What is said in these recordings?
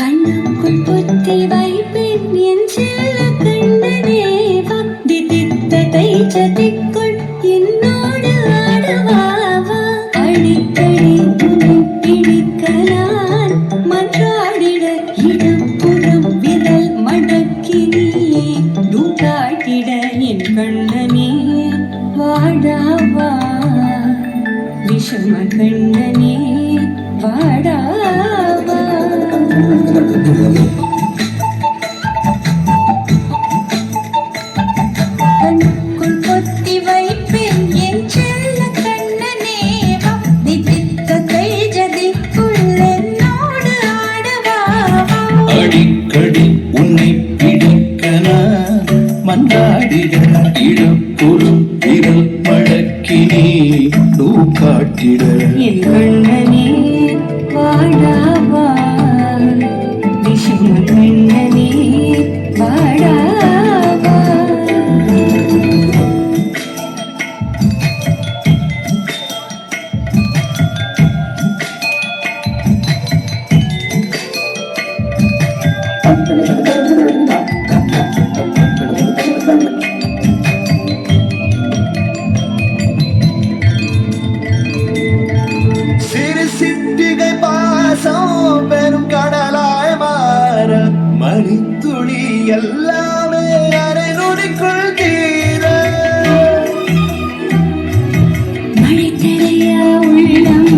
கண்ணுக்குள் பொத்தி வைப்பேன் என் செல்ல கண்ணனே வா தித்தித்ததை சதிக்குள் என்னோடு ஆடுவாவா அடிக்கடி உன்னை பிடிக்கலாம் மன்றாடிட இடப்புறம் விரல் மடக்கினி தூக்காட்டிட என் கண்ணனே வாடாவா விஷம கண்ணனே வாடாவா கண்ணுக்குள் பொத்தி வைப்பேன் என் செல்ல கண்ணனே வா தித்தித்ததை ஜதிக்குள் என்னோடு ஆடுவாவா அடிக்கடி உன்னை பிடிக்க நான் மன்றாடிட இடப்புறம் விரல் மடக்கினே தூக்காட்டிட என் கண்ணனே வாடாவா விஷம கண்ணனே வாடாவா சிறு சிட்டிகை பாசம் பெரும் கடலாய் மாற மணித்துளி எல்லாமே அரை நொடிக்குள் தீர மழை தரையா உள்ளம்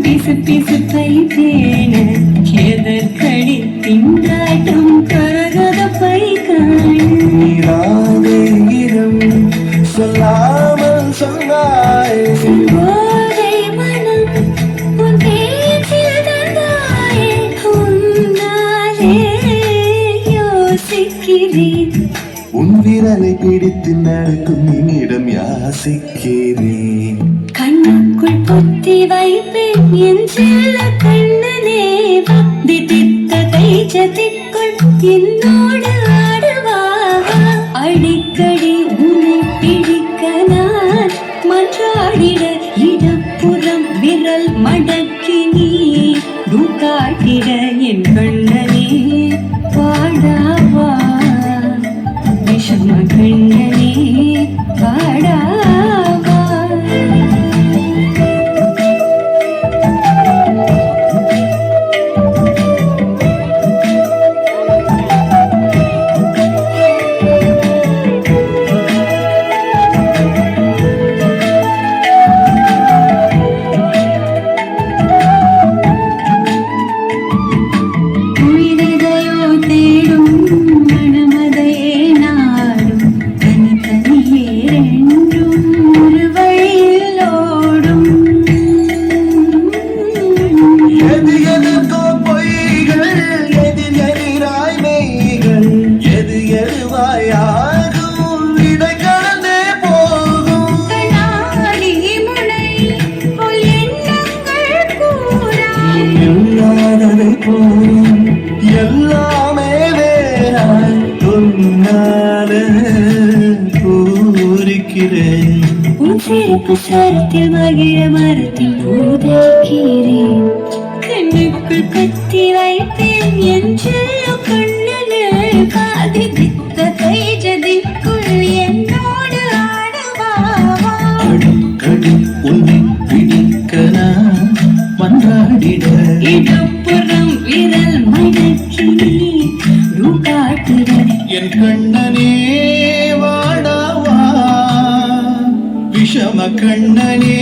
பிசு பிசுப்பை தேன எதற்கடி திண்டாட்டம் கரகத பை நீராவே இரம் சொல்லாமல் சொன்னாய் போதை மனம் உன் பேச்சில் தந்தாயே உன்னாலே யோசிக்கிறேன் உன் விரலை பிடித்து நடக்கும் என்னிடம் யாசிக்கிறேன் கண்ணுக்குள் பொத்தி வைப்பேன் என் செல்ல கண்ணனே வா தித்தித்ததை ஜதிக்குள் என்னோடு ஆடுவாவா அடிக்கடி உன்னை பிடிக்க நான் மன்றாடிட இடப்புறம் விரல் மடக்கினி தூக்காட்டிட என் கண்ணனே வாடாவா விஷம கண்ணனே வாடாவா உயிரிதையோ தேடும் மனமதையே நாடும் தனித்தனியே ரெண்டும் ஒரு வழியில் ஓடும் எது எதுக்கோ பொய்கள் எதிர் எதிராய் மெய்கள் எது எதுவாயாகும் இடை கடந்தே போகும் கண்ணாடி முனை போல் எண்ணங்கள் கூறாய் இல்லாததை போலும் எல்லாமே வேறாய் உன்னால பூரிக்கிறேன் உன் சிறப்பு சரத்தில் மகிழ மரத்தில் பூதைக்கிறேன் கண்ணுக்குள் கத்தி வைப்பேன் என் செல்ல கண்ணனே காதி தித்ததை ஜதிக்குள் என்னோடு ஆடுவாவா அடிக்கடி உன்னை பிடிக்க நான் மன்றாடிட இடப்புறம் விரல் மடக்கினி ரூகாட்டுட என் கண்ணனே வாடாவா விஷம கண்ணனே